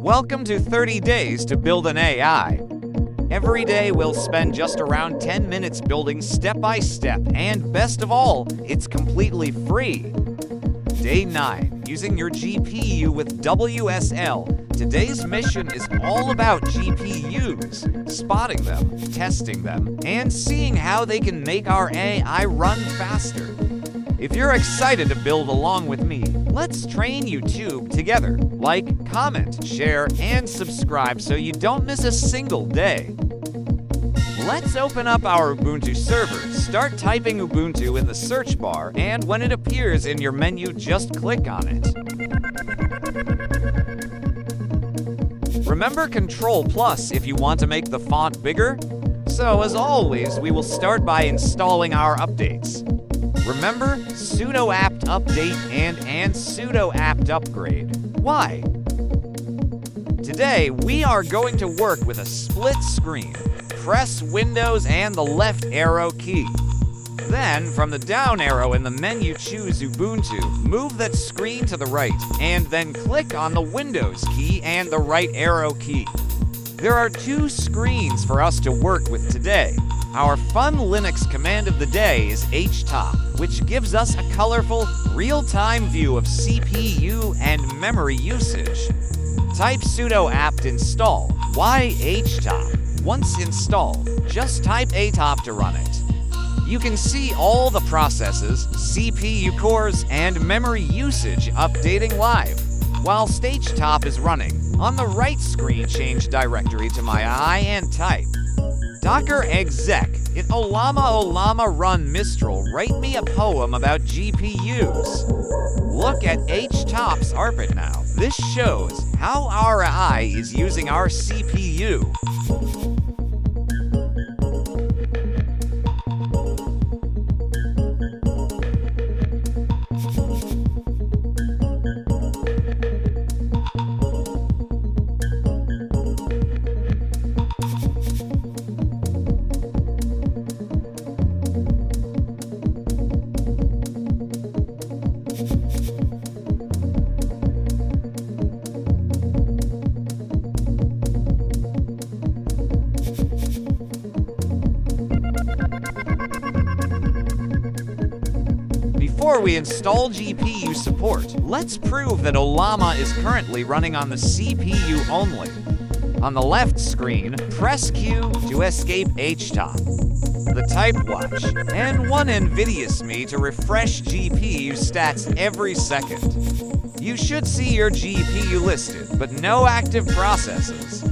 Welcome to 30 Days to Build an AI. Every day we'll spend just around 10 minutes building step by step, and best of all, it's completely free. Day 9, using your GPU with WSL. Today's mission is all about GPUs, spotting them, testing them, and seeing how they can make our AI run faster. If you're excited to build along with me, let's train YouTube together. Like, comment, share, and subscribe so you don't miss a single day. Let's open up our Ubuntu server. Start typing Ubuntu in the search bar, and when it appears in your menu, just click on it. Remember Ctrl+ if you want to make the font bigger. So as always, we will start by installing our updates. Remember sudo apt update and sudo apt upgrade. Why? Today, we are going to work with a split screen. Press Windows and the left arrow key. Then, from the down arrow in the menu, choose Ubuntu, move that screen to the right, and then click on the Windows key and the right arrow key. There are two screens for us to work with today. Our fun Linux command of the day is htop, which gives us a colorful, real-time view of CPU and memory usage. Type sudo apt install. Why htop? Once installed, just type atop to run it. You can see all the processes, CPU cores, and memory usage updating live. Whilst htop is running, on the right screen change directory to my I and type docker exec in Ollama run Mistral, write me a poem about GPUs. Look at htop's arpit now. This shows how our AI is using our CPU. Before we install GPU support, let's prove that Ollama is currently running on the CPU only. On the left screen, press Q to escape htop, the type watch, and one NVIDIA-smi to refresh GPU stats every second. You should see your GPU listed, but no active processes.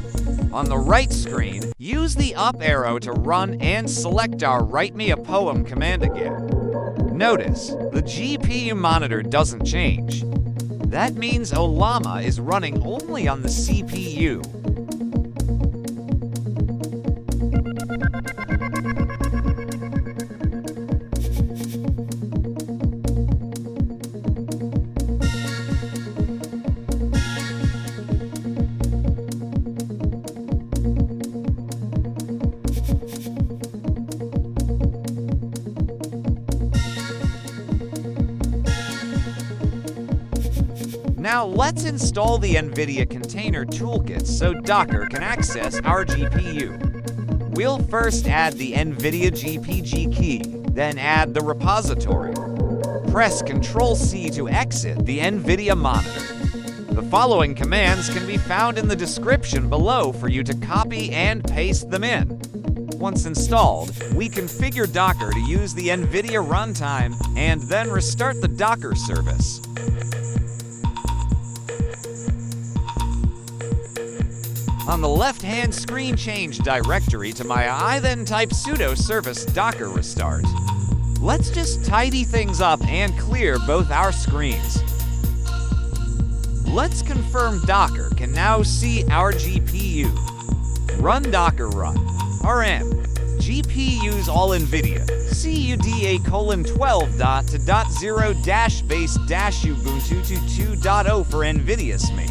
On the right screen, use the up arrow to run and select our Write Me a Poem command again. Notice, the GPU monitor doesn't change. That means Ollama is running only on the CPU. Now let's install the NVIDIA Container Toolkit so Docker can access our GPU. We'll first add the NVIDIA GPG key, then add the repository. Press Ctrl+C to exit the NVIDIA monitor. The following commands can be found in the description below for you to copy and paste them in. Once installed, we configure Docker to use the NVIDIA runtime and then restart the Docker service. On the left-hand screen, change directory to my I, then type sudo service docker restart. Let's just tidy things up and clear both our screens. Let's confirm Docker can now see our GPU. Run Docker run. RM. GPUs all NVIDIA. CUDA:12.0-base-Ubuntu to 2.0 for NVIDIA-smi.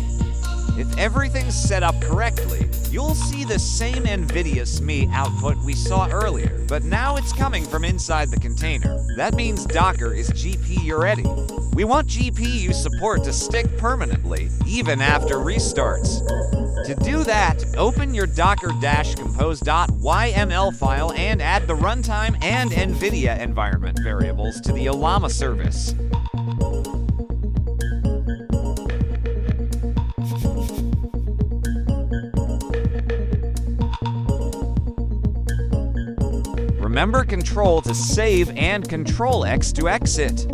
If everything's set up correctly, you'll see the same NVIDIA-smi output we saw earlier, but now it's coming from inside the container. That means Docker is GPU ready. We want GPU support to stick permanently, even after restarts. To do that, open your docker-compose.yml file and add the runtime and NVIDIA environment variables to the Ollama service. Remember Control to save and Control-X to exit.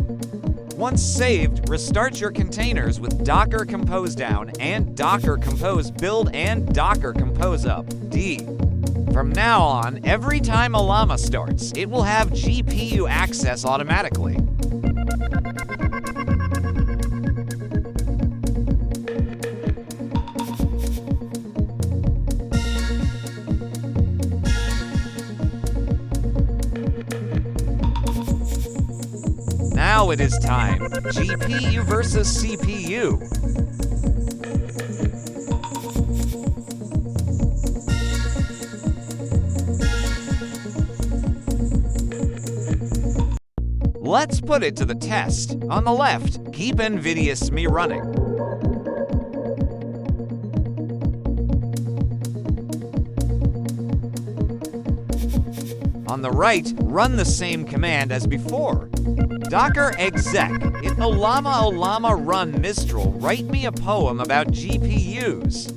Once saved, restart your containers with Docker Compose Down and Docker Compose Build and Docker Compose Up D. From now on, every time Ollama starts, it will have GPU access automatically. Now it is time, GPU versus CPU. Let's put it to the test. On the left, keep NVIDIA-smi running. On the right, run the same command as before. Docker exec, if Ollama run Mistral, write me a poem about GPUs.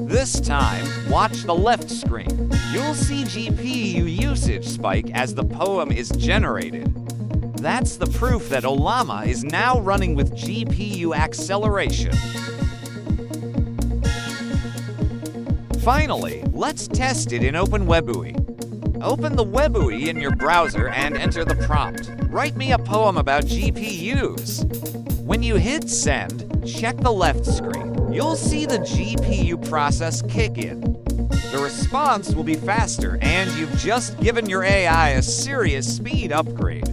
This time, watch the left screen. You'll see GPU usage spike as the poem is generated. That's the proof that Ollama is now running with GPU acceleration. Finally, let's test it in WebUI. Open the WebUI in your browser and enter the prompt. Write me a poem about GPUs. When you hit send, check the left screen. You'll see the GPU process kick in. The response will be faster, and you've just given your AI a serious speed upgrade.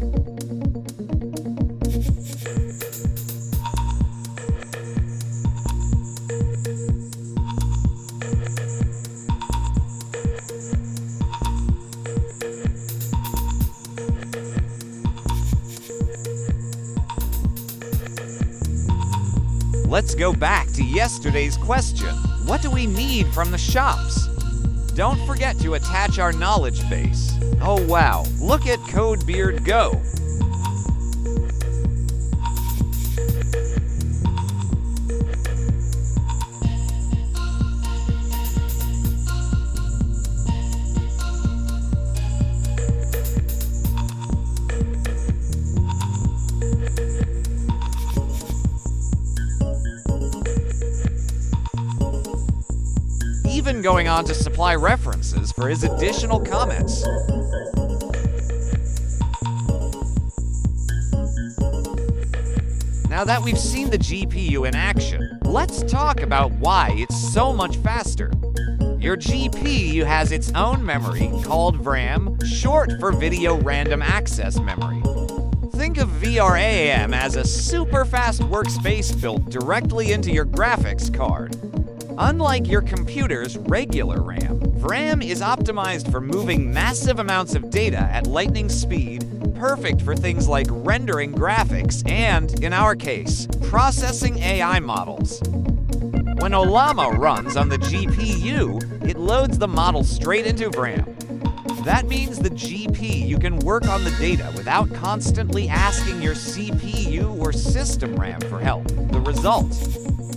Let's go back to yesterday's question. What do we need from the shops? Don't forget to attach our knowledge base. Oh wow, look at CodeBeard go. Even going on to supply references for his additional comments. Now that we've seen the GPU in action, let's talk about why it's so much faster. Your GPU has its own memory called VRAM, short for Video Random Access Memory. Think of VRAM as a super fast workspace built directly into your graphics card. Unlike your computer's regular RAM, VRAM is optimized for moving massive amounts of data at lightning speed, perfect for things like rendering graphics and, in our case, processing AI models. When Ollama runs on the GPU, it loads the model straight into VRAM. That means the GPU can work on the data without constantly asking your CPU or system RAM for help. The result?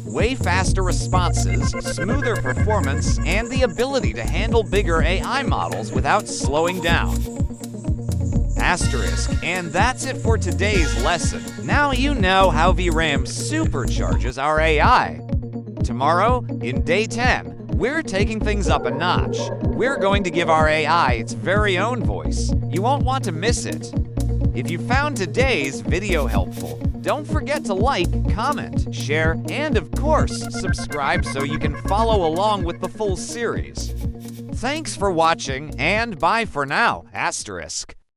Way faster responses, smoother performance, and the ability to handle bigger AI models without slowing down. Asterisk, and that's it for today's lesson. Now you know how VRAM supercharges our AI. Tomorrow, in day 10, we're taking things up a notch. We're going to give our AI its very own voice. You won't want to miss it. If you found today's video helpful, don't forget to like, comment, share, and of course, subscribe so you can follow along with the full series. Thanks for watching, and bye for now, asterisk.